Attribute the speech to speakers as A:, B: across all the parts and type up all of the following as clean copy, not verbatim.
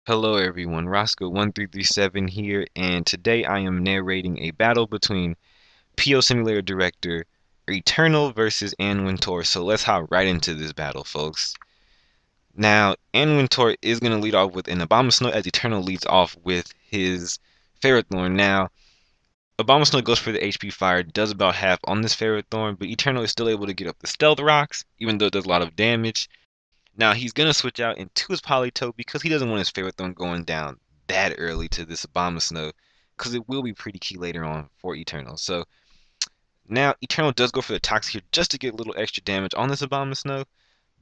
A: Hello everyone, Roscoe1337 here, and today I am narrating a battle between POSimulator director Eternal versus Wintour. So let's hop right into this battle, folks. Now, Wintour is going to lead off with an Abomasnow as Eternal leads off with his Ferrothorn. Now, Abomasnow goes for the HP fire, does about half on this Ferrothorn, but Eternal is still able to get up the Stealth Rocks, even though it does a lot of damage. Now he's gonna switch out into his Politoed because he doesn't want his Ferrothorn going down that early to this Abomasnow, because it will be pretty key later on for Eternal. So now Eternal does go for the Toxic here just to get a little extra damage on this Abomasnow,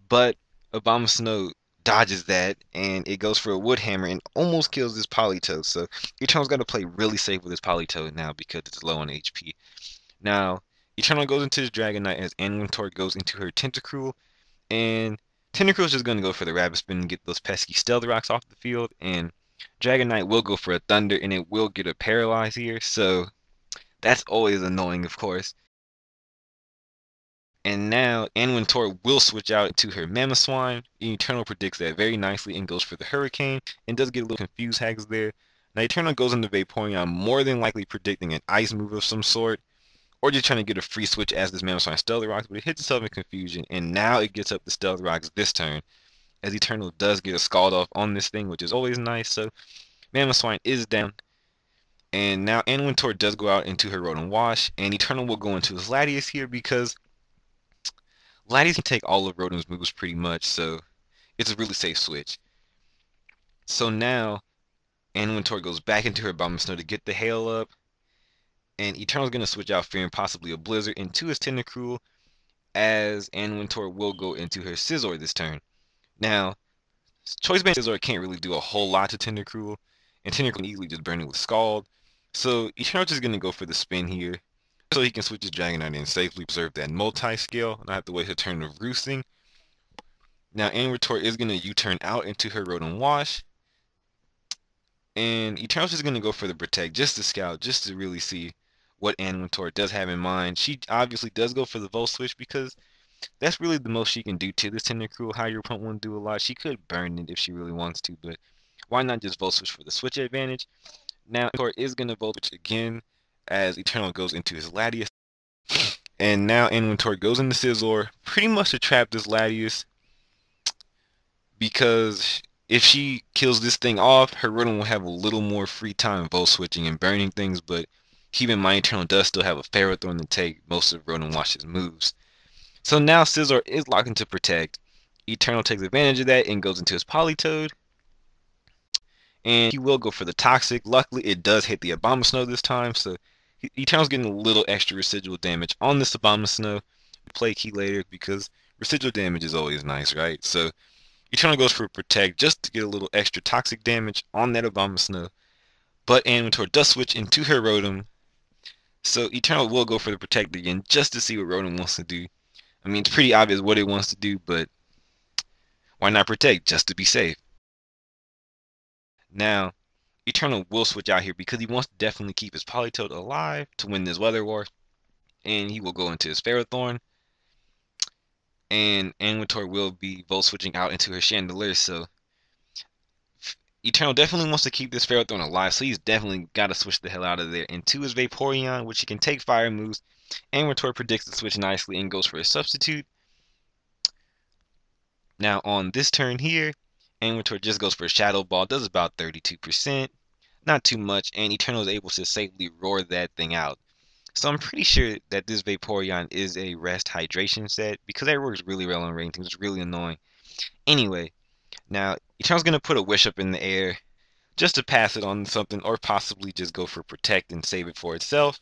A: but Abomasnow dodges that and it goes for a Wood Hammer and almost kills this Politoed. So Eternal's got to play really safe with his Politoed now because it's low on HP. Now Eternal goes into his Dragonite as Wintour goes into her Tentacruel, and Tentacruel is just going to go for the Rabbit Spin and get those pesky Stealth Rocks off the field, and Dragonite will go for a Thunder, and it will get a Paralyze here, so that's always annoying, of course. And now Wintour will switch out to her Mamoswine. Eternal predicts that very nicely and goes for the Hurricane, and does get a little confused hags there. Now Eternal goes into Vaporeon, more than likely predicting an Ice move of some sort, or just trying to get a free switch as this Mamoswine Stealth Rocks, but it hits itself in confusion, and now it gets up the Stealth Rocks this turn, as Eternal does get a Scald off on this thing, which is always nice. So Mamoswine is down, and now Wintour does go out into her Rotom Wash, and Eternal will go into his Latias here because Latias can take all of Rotom's moves pretty much, so it's a really safe switch. So now Wintour goes back into her Abomasnow to get the Hail up, and Eternal's going to switch out fearing possibly a Blizzard into his Tentacruel, as Wintour will go into her Scizor this turn. Now, Choice Band Scizor can't really do a whole lot to Tentacruel, and Tentacruel can easily just burn it with Scald. So Eternal's just going to go for the spin here, so he can switch his Dragonite and safely preserve that multi-scale, and not have to wait her turn of roosting. Now Wintour is going to U-turn out into her Rotom Wash, and Eternal's just going to go for the Protect, just to scout, just to really see what Wintour does have in mind. She obviously does go for the Volt Switch because that's really the most she can do to this Tentacruel. How your opponent won't do a lot. She could burn it if she really wants to, but why not just Volt Switch for the switch advantage? Now Wintour is going to Volt Switch again as Eternal goes into his Latias. And now Wintour goes into Scizor pretty much to trap this Latias, because if she kills this thing off, her Rotom will have a little more free time Volt Switching and burning things, but keep in mind Eternal does still have a Ferrothorn to take most of Rotom Wash's moves. So now Scizor is locked into Protect. Eternal takes advantage of that and goes into his Politoed, and he will go for the Toxic. Luckily, it does hit the Abomasnow this time, so Eternal's getting a little extra residual damage on this Abomasnow. Play key later because residual damage is always nice, right? So Eternal goes for Protect just to get a little extra Toxic damage on that Abomasnow. But Wintour does switch into her Rotom, so Eternal will go for the Protect again just to see what Rotom wants to do. I mean, it's pretty obvious what it wants to do, but why not Protect just to be safe? Now, Eternal will switch out here because he wants to definitely keep his Politoed alive to win this Weather War, and he will go into his Ferrothorn, and Wintour will be Volt switching out into her Chandelier, so Eternal definitely wants to keep this Ferrothorn alive, so he's definitely got to switch the hell out of there into his Vaporeon, which he can take fire moves, and Wintour predicts the switch nicely and goes for a substitute. Now on this turn here, Wintour just goes for a Shadow Ball, does about 32%, not too much, and Eternal is able to safely roar that thing out. So I'm pretty sure that this Vaporeon is a rest hydration set, because that works really well on rain teams. It's really annoying. Anyway, now Eternal's going to put a Wish up in the air just to pass it on something, or possibly just go for Protect and save it for itself.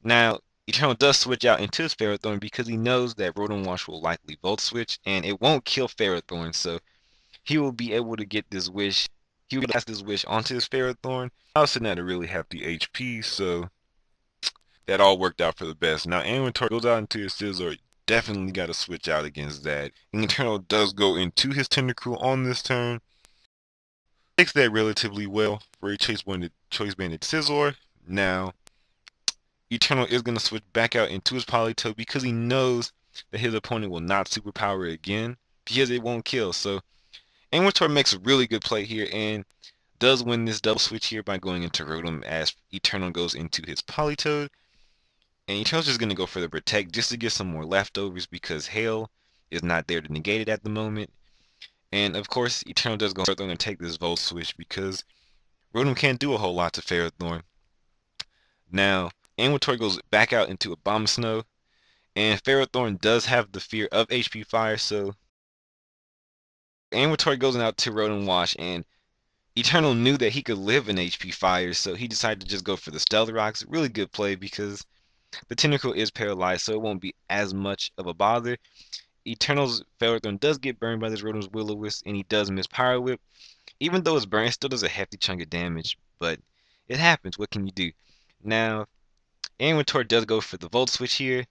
A: Now, Eternal does switch out into his Ferrothorn because he knows that Rotom Wash will likely Volt Switch, and it won't kill Ferrothorn, so he will be able to get this Wish. He will cast this Wish onto his Ferrothorn. Also not to really have the HP, so that all worked out for the best. Now Wintour goes out into his Scizor. Definitely got to switch out against that. And Eternal does go into his Tentacruel on this turn. Takes that relatively well for a Choice Banded Scizor. Now Eternal is going to switch back out into his Politoed because he knows that his opponent will not superpower it again because it won't kill. So And Wintour makes a really good play here and does win this double switch here by going into Rotom as Eternal goes into his Politoed. And Eternal's just going to go for the Protect just to get some more leftovers because Hail is not there to negate it at the moment. And of course, Eternal does go further and take this Volt Switch because Rotom can't do a whole lot to Ferrothorn. Now, Wintour goes back out into Abomasnow, and Ferrothorn does have the fear of HP Fire, so Wintour goes out to Rotom Wash, and Eternal knew that he could live in HP Fire, so he decided to just go for the Stealth Rocks. Really good play because the Tentacle is paralyzed, so it won't be as much of a bother. Eternal's Ferrothorn does get burned by this Rotom's Will-O-Wisp, and he does miss Power Whip. Even though it's burned, it still does a hefty chunk of damage, but it happens. What can you do? Now, Wintour does go for the Volt Switch here,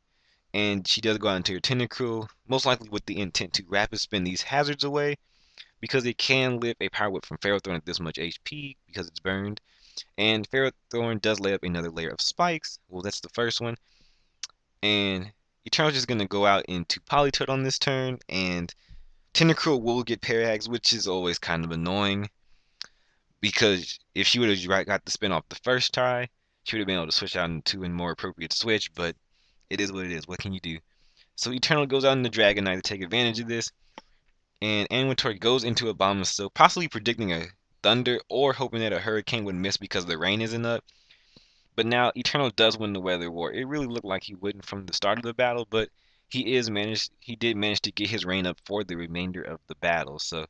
A: and she does go out into her Tentacruel, most likely with the intent to rapid spin these hazards away, because it can lift a Power Whip from Ferrothorn at this much HP, because it's burned. And Ferrothorn does lay up another layer of spikes. Well, that's the first one. And Eternal's just going to go out into Politoed on this turn, and Tentacruel will get Parahags, which is always kind of annoying, because if she would have got the spin off the first try, she would have been able to switch out into a more appropriate switch, but it is what it is. What can you do? So Eternal goes out in the Dragonite to take advantage of this, and Wintour goes into Abomasnow, possibly predicting a Thunder or hoping that a Hurricane would miss because the rain isn't up. But now Eternal does win the Weather War. It really looked like he wouldn't from the start of the battle, but he did manage to get his rain up for the remainder of the battle. So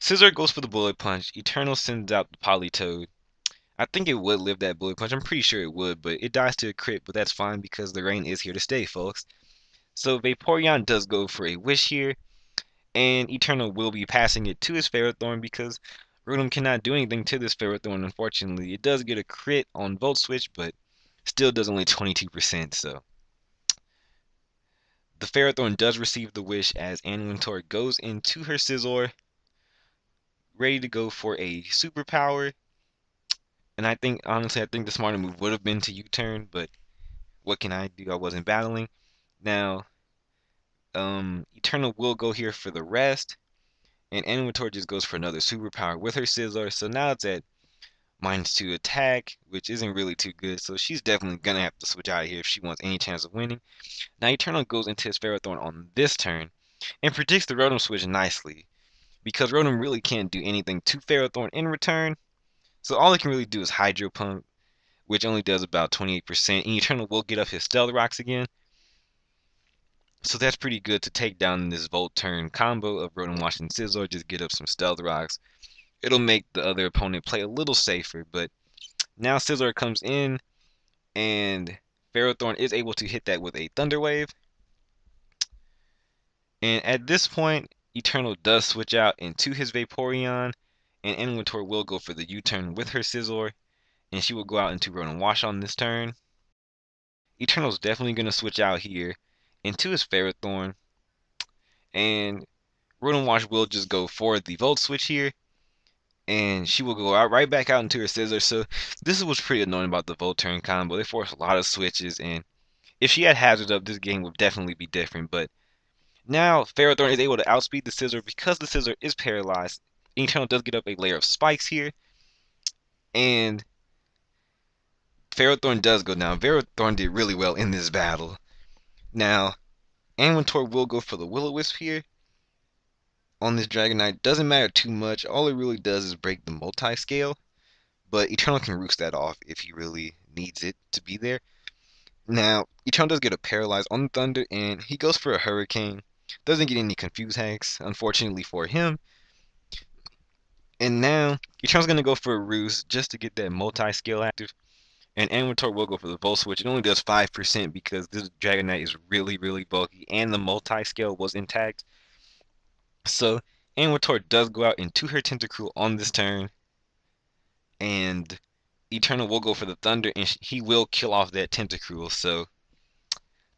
A: Scizor goes for the Bullet Punch. Eternal sends out the Politoed. I think it would live that Bullet Punch. I'm pretty sure it would, but it dies to a crit, but that's fine because the rain is here to stay, folks. So Vaporeon does go for a Wish here, and Eternal will be passing it to his Ferrothorn because Rotom cannot do anything to this Ferrothorn, unfortunately. It does get a crit on Volt Switch, but still does only 22%, so. The Ferrothorn does receive the Wish as Wintour goes into her Scizor, ready to go for a Superpower. And honestly, I think the smarter move would have been to U-turn, but what can I do? I wasn't battling. Now, Eternal will go here for the rest, and Wintour just goes for another Superpower with her Scizor, so now it's at -2 attack, which isn't really too good, so she's definitely gonna have to switch out of here if she wants any chance of winning. Now, Eternal goes into his Ferrothorn on this turn, and predicts the Rotom switch nicely, because Rotom really can't do anything to Ferrothorn in return, so all it can really do is Hydro Pump, which only does about 28%, and Eternal will get up his Stealth Rocks again. So that's pretty good to take down this Volt turn combo of Rotom Wash and Scizor, just get up some Stealth Rocks. It'll make the other opponent play a little safer, but now Scizor comes in, and Ferrothorn is able to hit that with a Thunder Wave. And at this point, Eternal does switch out into his Vaporeon, and Wintour will go for the U-turn with her Scizor, and she will go out into Rotom Wash on this turn. Eternal's definitely going to switch out here into his Ferrothorn, and Rotom Wash will just go for the Volt Switch here, and she will go out right back out into her Scizor. So this is what's pretty annoying about the Volt turn combo. They force a lot of switches, and if she had Hazard up, this game would definitely be different. But now Ferrothorn is able to outspeed the Scizor because the Scizor is paralyzed. Eternal does get up a layer of spikes here, and Ferrothorn does go down. Ferrothorn did really well in this battle. Now, Wintour will go for the Will-O-Wisp here on this Dragonite. Doesn't matter too much. All it really does is break the multi-scale, but Eternal can roost that off if he really needs it to be there. Now, Eternal does get a Paralyze on the Thunder, and he goes for a Hurricane. Doesn't get any Confuse hacks, unfortunately for him. And now, Eternal's going to go for a Roost just to get that multi-scale active. And Wintour will go for the Volt Switch. It only does 5% because this Dragonite is really, really bulky, and the multi-scale was intact. So, Wintour does go out into her Tentacruel on this turn, and Eternal will go for the Thunder, and he will kill off that Tentacruel. So,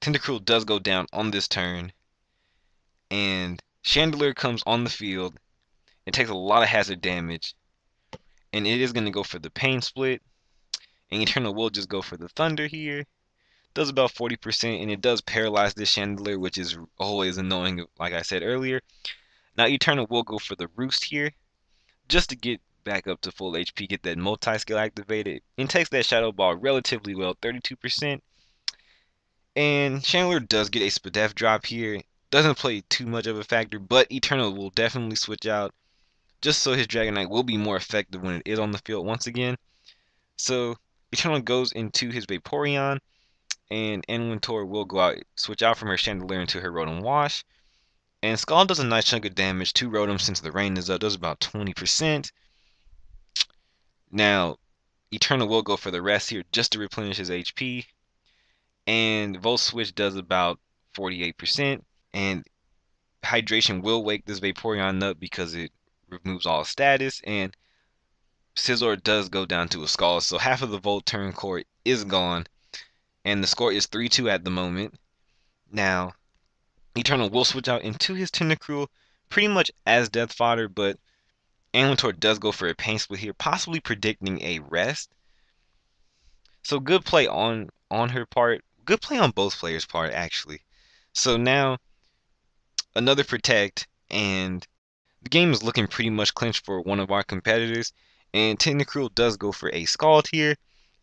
A: Tentacruel does go down on this turn, and Chandelier comes on the field and takes a lot of hazard damage, and it is going to go for the Pain Split, and Eternal will just go for the Thunder here. Does about 40%, and it does paralyze this Chandelier, which is always annoying, like I said earlier. Now Eternal will go for the Roost here, just to get back up to full HP, get that multi-skill activated, and takes that Shadow Ball relatively well, 32%. And Chandler does get a Spadef drop here. Doesn't play too much of a factor, but Eternal will definitely switch out, just so his Dragon Knight will be more effective when it is on the field once again. So Eternal goes into his Vaporeon, and Wintour will go out, switch out from her Chandelier into her Rotom Wash. And Scald does a nice chunk of damage to Rotom since the rain is up, does about 20%. Now, Eternal will go for the rest here just to replenish his HP. And Volt Switch does about 48%. And Hydration will wake this Vaporeon up because it removes all status. And Scizor does go down to a Scald. So half of the Volt turn core is gone. And the score is 3-2 at the moment. Now, Eternal will switch out into his Tentacruel pretty much as death fodder, but Wintour does go for a pain split here, possibly predicting a rest. So good play on her part. Good play on both players' part, actually. So now, another protect, and the game is looking pretty much clinched for one of our competitors. And Tentacruel does go for a Scald here,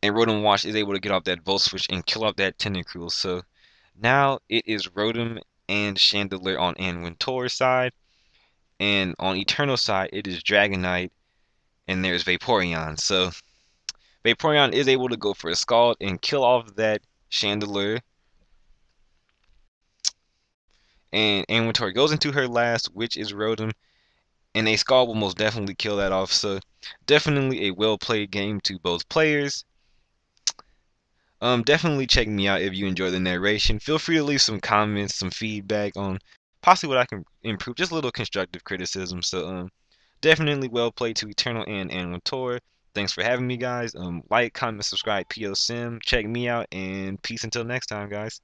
A: and Rotom Wash is able to get off that Volt Switch and kill off that Tentacruel. So now it is Rotom and Chandelier on Wintour's side. And on Eternal side, it is Dragonite, and there's Vaporeon. So Vaporeon is able to go for a Scald and kill off that Chandelier. And Wintour goes into her last, which is Rotom, and a Scald will most definitely kill that off. So definitely a well-played game to both players. Definitely check me out if you enjoy the narration. Feel free to leave some comments, some feedback on possibly what I can improve, just a little constructive criticism. So definitely well played to Eternal and Wintour. Thanks for having me, guys. Like, comment, subscribe, POSim. Check me out, and peace until next time, guys.